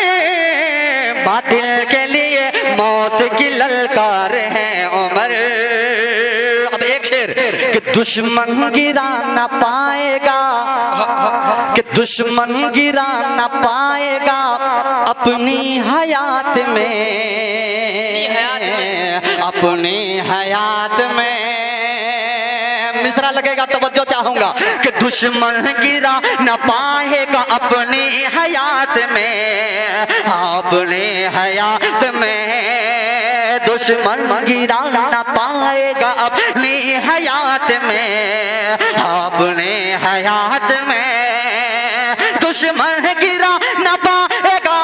बातिल के लिए मौत की ललकार है उमर। अब एक शेर कि दुश्मन गिरा न पाएगा, कि दुश्मन गिरा न पाएगा अपनी हयात में, अपनी हयात में। मिसरा लगेगा, तवज्जो चाहूंगा कि दुश्मन गिरा न पाएगा अपनी हयात में, अपने हयात में दुश्मन गिरा न पाएगा अपनी हयात में, अपने हयात में दुश्मन गिरा न पाएगा।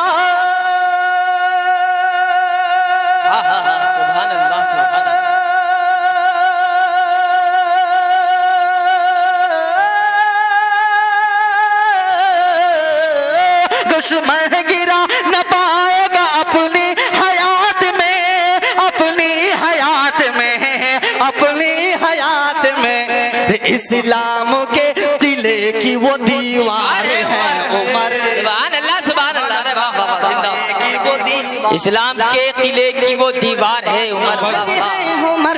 दुश्मन गिरा न पाएगा अपनी हयात में, अपनी हयात में, अपनी हयात में। इस्लाम के किले की वो दीवार है उमर, सुभान अल्लाह, सुभान अल्लाह। अरे वाह वाह, जिंदा इस्लाम के किले की वो दीवार है उमर, उमर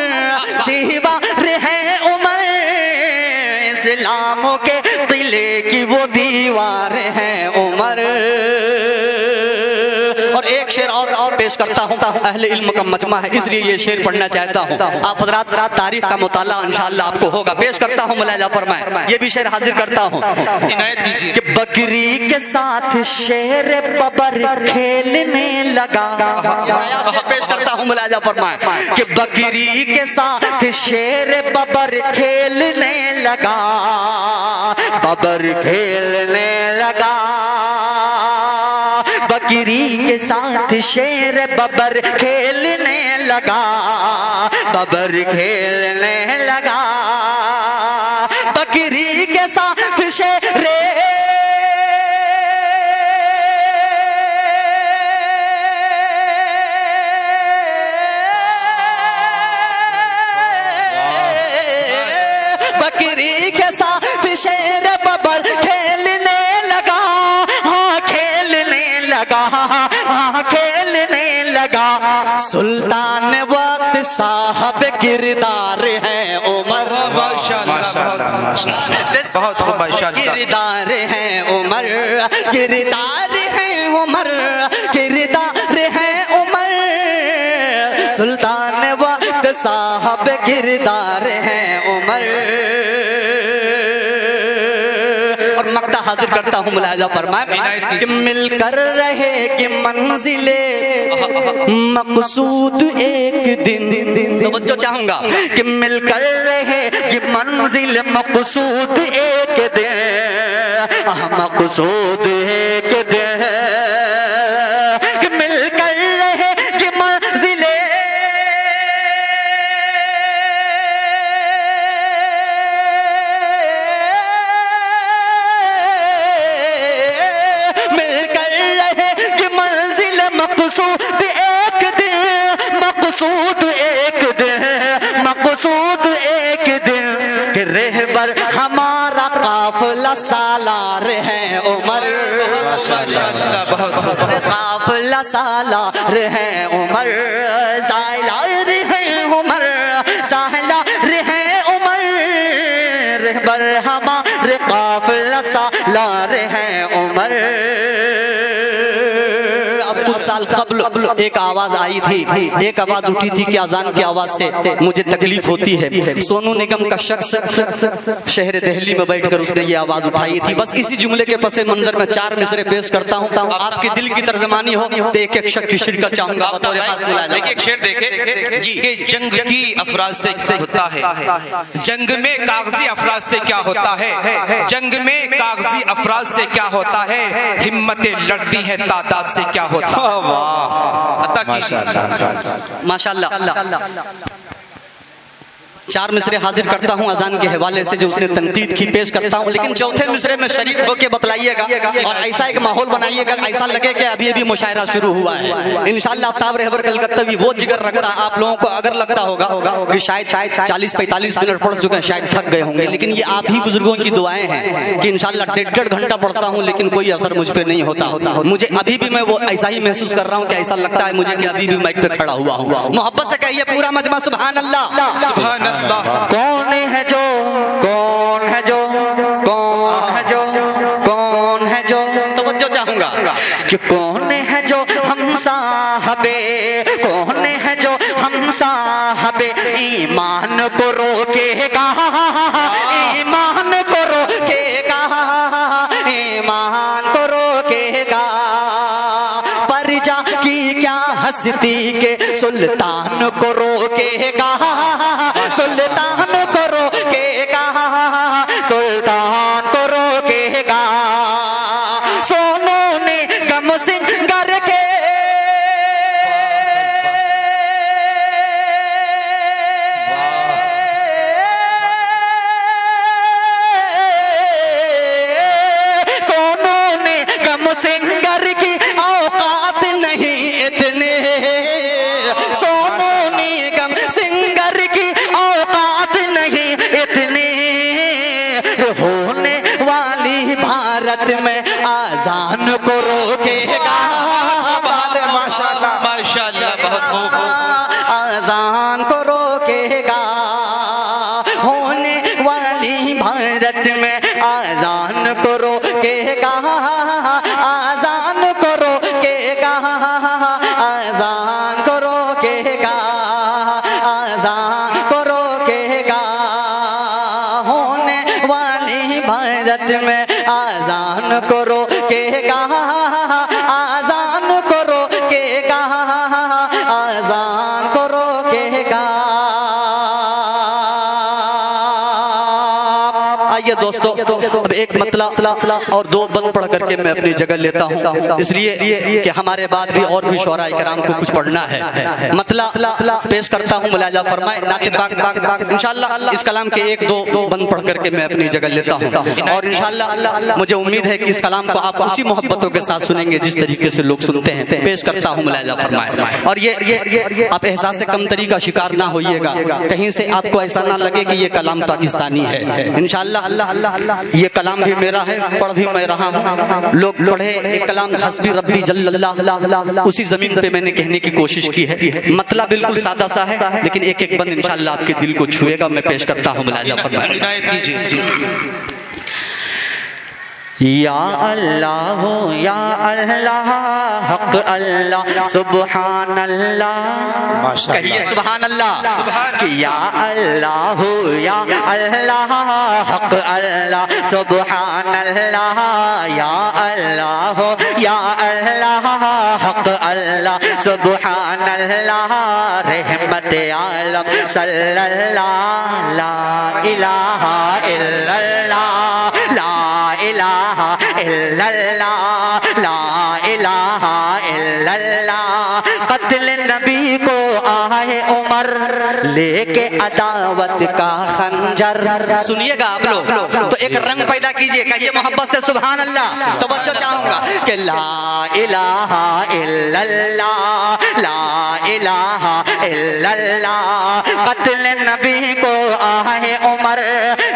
दीवार है उमर, इस्लाम के किले की वो दीवार है उमर। और एक शेर और पेश करता हूँ, अहले इल्म का मजमा है इसलिए ये शेर पढ़ना चाहता हूँ। आप हजरात तारीख का मुताला इंशाअल्लाह आपको होगा। पेश करता हूँ, मुलाहिजा फरमाएं, ये भी शेर हाजिर करता हूँ। इनायत कीजिए कि बकरी के साथ शेर बबर खेलने लगा। पेश करता हूँ, मुलाहिजा फरमाएं कि बकरी के साथ शेर बबर खेलने लगा, बबर खेलने लगा। बकरी के साथ शेर बबर खेलने लगा, बबर खेलने लगा। बकरी के साथ शेर बकरी के साथ शेर बबर खेलने लगा, हाँ खेलने लगा, हाँ खेलने लगा। सुल्तान वक्त साहब किरदार है उमर, बहुत खूब माशाअल्लाह। किरदार है उमर, किरदार है उमर, किरदार है उमर। सुल्तान वक्त साहब किरदार है उमर। और मक्ता हाजिर करता हूँ, मुलाहिजा फरमाएं कि मिलकर रहेगी मंजिले मकसूद एक दिन। तो जो चाहूंगा कि मिलकर रहेगी मंजिल मकसूद एक दिन, मकसूद एक दिन। कि मिलकर रहेगी मंजिले मकसूद एक दिन, मकसूद एक दिन, मकसूद एक दिन। कि रहबर हमारा काफिला सालार है उमर, काफिला सालार है उमर। सालार है उमर, सालार है उमर। रहबर हमारे काफिला सालार है उमर। कुछ साल कबल एक आवाज आई थी, एक आवाज उठी थी कि अजान की आवाज से मुझे तकलीफ होती है। सोनू निगम का शख्स शहर दिल्ली में बैठकर उसने ये आवाज उठाई थी। बस इसी जुमले के पसे मंजर में 4 मिसरे पेश करता हूँ, आपके दिल की तर्जमानी हो तो एक एक शख्स की शिरकत चाहूंगा। देखिए एक शेर देखे जी कि जंग की अफराज से होता है, जंग में कागजी अफराज से क्या होता है, जंग में कागजी अफराज से क्या होता है, हिम्मतें लड़ती है तादाद से क्या होता है। माशाअल्लाह। 4 मिसरे हाजिर करता हूं अजान के हवाले से जो उसने तनकीद की, पेश करता हूं। लेकिन चौथे मिसरे में शरीक होकर बतलाइएगा और ऐसा एक माहौल बनाइएगा ऐसा लगे कि अभी अभी मुशायरा शुरू हुआ है। इंशाअल्लाह आफ्ताब रहबर कलकत्तावी वो जिगर रखता है। आप लोगों को अगर लगता होगा कि शायद 40-45 मिनट पढ़ चुके हैं, शायद थक गए होंगे, लेकिन ये आप ही बुजुर्गों की दुआएं हैं कि इंशाअल्लाह 1.5 घंटा पढ़ता हूँ लेकिन कोई असर मुझ पर नहीं होता। मुझे अभी भी मैं वो ऐसा ही महसूस कर रहा हूँ कि ऐसा लगता है मुझे कि अभी भी माइक पे खड़ा हुआ हूँ। मोहब्बत से कहिए पूरा मजमा सुभान अल्लाह, सुभान अल्लाह। कौन है जो, कौन है जो, कौन है जो, कौन है जो। तवज्जो चाहूंगा कि कौन है जो हम साहबे, कौन है जो हम साहबे ईमान को रोकेगा, ईमान को रोकेगा, ईमान को रोकेगा। परजा की क्या हस्ती के सुल्तान को रोकेगा, सुल्तान को रोकेगा, सुल्तान को रोकेगा। सोनू ने गम सिंगर के सिंगर की औकात नहीं इतने, सोनू निगम सिंगर की औकात नहीं इतने। होने वाली भारत में आजान को रोकेगा, माशाल्लाह माशाल्लाह, बहुत खूब। आजान को रोकेगा। होने वाली भारत में आजान को रोकेगा, आजान को रोकेगा, आजान को रोकेगा, आजान को रोकेगा। होने वाली भारत में आजान को रोकेगा, आजान को रोकेगा, आजान को रोकेगा। आइए दोस्तों, अब एक मतला और दो बंद पढ़ करके मैं अपनी जगह लेता हूँ, इसलिए कि हमारे बाद भी और भी शोरा इकराम को कुछ पढ़ना है। मतला पेश करता हूँ, मुलाजा फरमाए नातिब पाक। इंशाअल्लाह इस कलाम के एक दो बंद पढ़ करके मैं अपनी जगह लेता हूँ, और इंशाअल्लाह मुझे उम्मीद है कि इस कलाम को आप उसी मोहब्बतों के साथ सुनेंगे जिस तरीके से लोग सुनते हैं। पेश करता हूँ, मुलाजा फरमाए। और ये आप एहसास से कमतरी का शिकार ना होइएगा, कहीं से आपको ऐसा ना लगे कि ये कलाम पाकिस्तानी है। इंशाअल्लाह ये कलाम भी मेरा है, पढ़ भी मैं रहा हूँ। लोग पढ़े एक कलाम हस्बी रब्बी जल्लल्लाह, उसी जमीन पे मैंने कहने की कोशिश की है। मतलब बिल्कुल सादा सा है, लेकिन एक एक बंद इंशाअल्लाह आपके दिल को छुएगा। मैं पेश करता हूँ, मुलाजा फरमाए। इनायत कीजिए। या अल्लाह या अल्लाह हक अल्लाह सुबहान अल्लाह, कहिए सुबहान अल्लाह। या अल्लाह या अल्लाह हक अल्लाह सुबहान अल्लाह, या अल्लाह या अल्लाह हक अल्लाह सुबहान अल्लाह। रहमत आलम सल्लल्लाह, ला इलाहा इल्लल्लाह, ला इलाहा इल्लल्लाह, ला इलाहा इल्लल्लाह। कत्ल नबी को आए उमर लेके अदावत का खंजर। सुनिएगा आप लोग तो एक रंग पैदा कीजिए, कहिए मोहब्बत से सुभान अल्लाह। तवज्जो चाहूंगा कि ला इलाहा इल्लल्लाह, ला इलाहा इल्लल्लाह। कत्ल नबी को आए उमर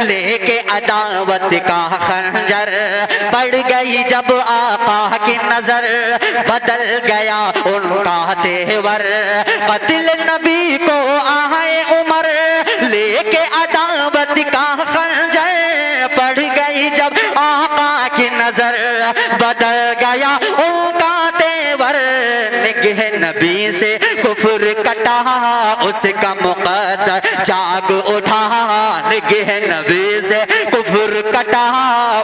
लेके अदावत का खंजर। पड़ गई जब आका की नजर, बदल गया उनका तेवर। कत्ल नबी को आए उमर लेके अदावत का खंजर। पड़ गई जब आका की नजर, बदल गया उनका तेवर। निगाह नबी से कुफ्र कटा, उसका मुकद्दर जाग उठा। निगाह नबी से कुफ्र कटा,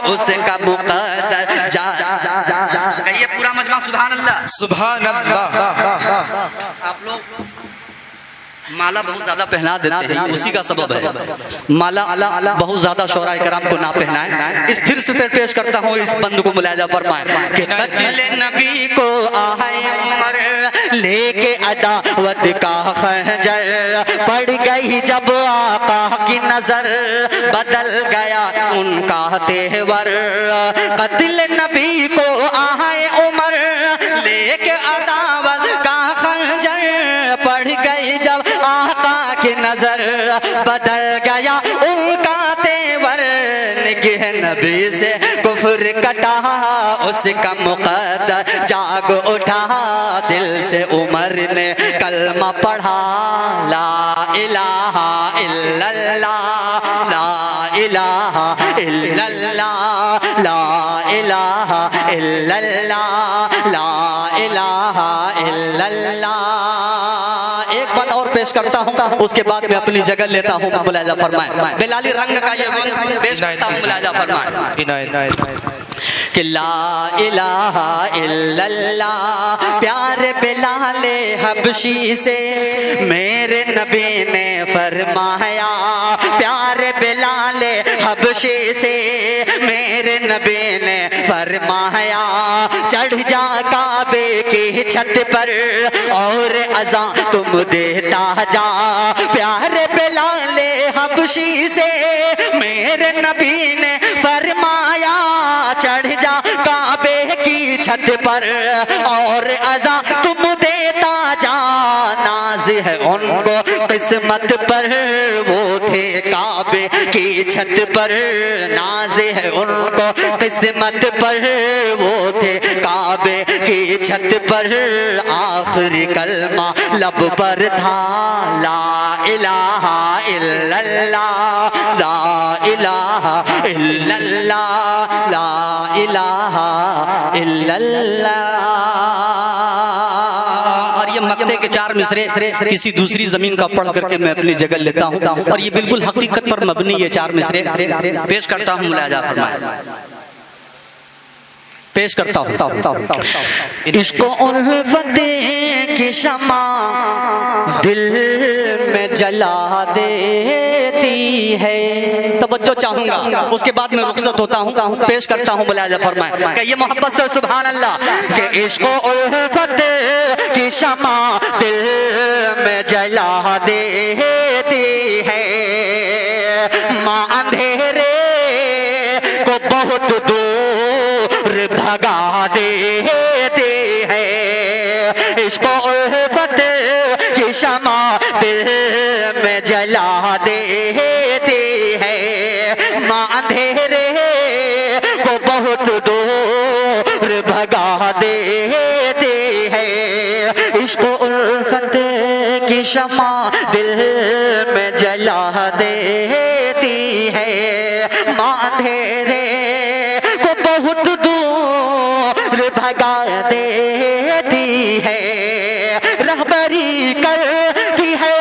उसका मुकद्दर जाग। कहिए पूरा मजमा सुभान अल्लाह, सुभान अल्लाह। आप लोग माला बहुत ज्यादा पहना देते हैं, उसी का सबब है। माला बहुत ज्यादा शोरा इकराम को ना पहनाए। इस फिर से पेश करता हूँ इस बंद को, मुलाजा फरमाए कि कत्ल नबी को आए उमर लेके अदावत का खंजर। पड़ गई जब आका की नजर, बदल गया उनका तेवर। कत्ल नबी को आए उमर लेके अदावत का खंजर। पड़ गई जब आका की नजर, बदल गया उनका तेवर। निगाह नबी से कुफ्र कटा, उसका मुकद्दर जाग उठा। दिल से उमर ने कलमा पढ़ा, ला इलाहा इल्लल्लाह, ला इलाहा इल्लल्लाह, ला इलाहा इल्लल्लाह, ला इलाहा इल्लल्लाह, एक बात और पेश करता हूँ, उसके बाद मैं अपनी जगह लेता हूँ। मुलाजा फरमाए बिलाली रंग का ये गुण पेश करता हूँ। मुलाजा फरमाए कि ला इलाहा इल्लल्लाह प्यारे बिलाले हबशी से मेरे नबी ने फरमाया, प्यारे बिलाले हबशी से मेरे नबी ने फरमाया, चढ़ जा काबे की छत पर और अज़ां तुम देता जा। प्यारे बिलाले हबशी से मेरे नबी ने फरमाया, चढ़ जा काबे की छत पर और अज़ां तुम देता जा। नाज है उनको किस्मत पर, वो थे काबे की छत पर। नाज है उनको किस्मत पर, वो थे काबे की छत पर। आखिरी कलमा लब पर था, ला इलाहा इल्लल्लाह, ला इलाहा इल्लल्लाह, ला इलाहा इल्लल्लाह। और ये मक्ते के 4 मिसरे किसी दूसरी जमीन का पढ़ करके मैं अपनी जगह लेता हूँ, और ये बिल्कुल हकीकत पर मबनी ये 4 मिसरे पेश करता हूँ। मुलाजा फरमाए पेश करता हूँ। इसको उल्फत की शमा दिल में जला देती है। तवज्जो चाहूंगा, उसके बाद मैं रुखसत होता हूँ। पेश करता हूँ। मुलाजा फरमाए कि ये मोहब्बत से सुभान अल्लाह कि इसको उल्फत की शमा दिल में जला देती है। माँ अंधेरे को बहुत दूर भगा देते हैं। इसको उल्फत की शमा दिल में जला देते हैं। माँ अंधेरे को बहुत दूर भगा देते हैं। इसको उल्फत की शमा दिल में जला देती है। माँ अंधेरे को बहुत दूर भगा देती है। रहबरी करती है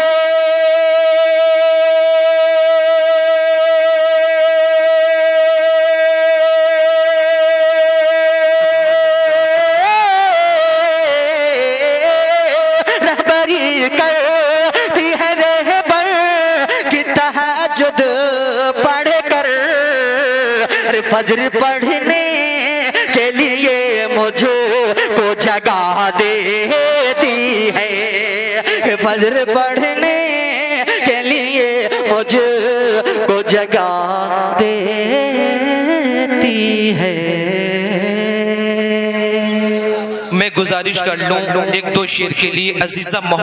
रहबर की तहज्जुद पढ़ कर, फजर पढ़ने के लिए मुझको जगा देती है। फजर पढ़ने के लिए मुझको जगा देती है। मैं गुजारिश कर लूं 1-2 शेर के लिए अजीजा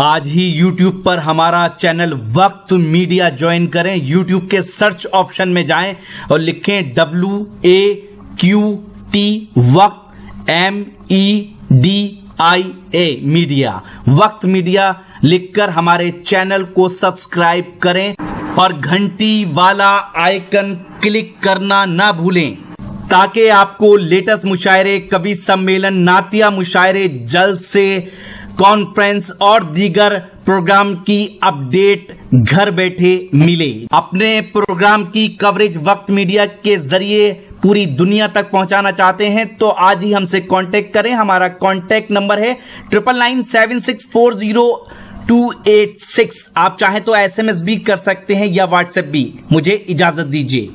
आज ही YouTube पर हमारा चैनल वक्त मीडिया ज्वाइन करें। YouTube के सर्च ऑप्शन में जाएं और लिखें WAQT वक्त MEDIA मीडिया। वक्त मीडिया लिखकर हमारे चैनल को सब्सक्राइब करें और घंटी वाला आइकन क्लिक करना ना भूलें, ताकि आपको लेटेस्ट मुशायरे, कवि सम्मेलन, नातिया मुशायरे, जलसे, कॉन्फ्रेंस और दीगर प्रोग्राम की अपडेट घर बैठे मिले। अपने प्रोग्राम की कवरेज वक्त मीडिया के जरिए पूरी दुनिया तक पहुंचाना चाहते हैं तो आज ही हमसे कांटेक्ट करें। हमारा कांटेक्ट नंबर है 9997640286। आप चाहें तो SMS भी कर सकते हैं या व्हाट्सएप भी। मुझे इजाजत दीजिए।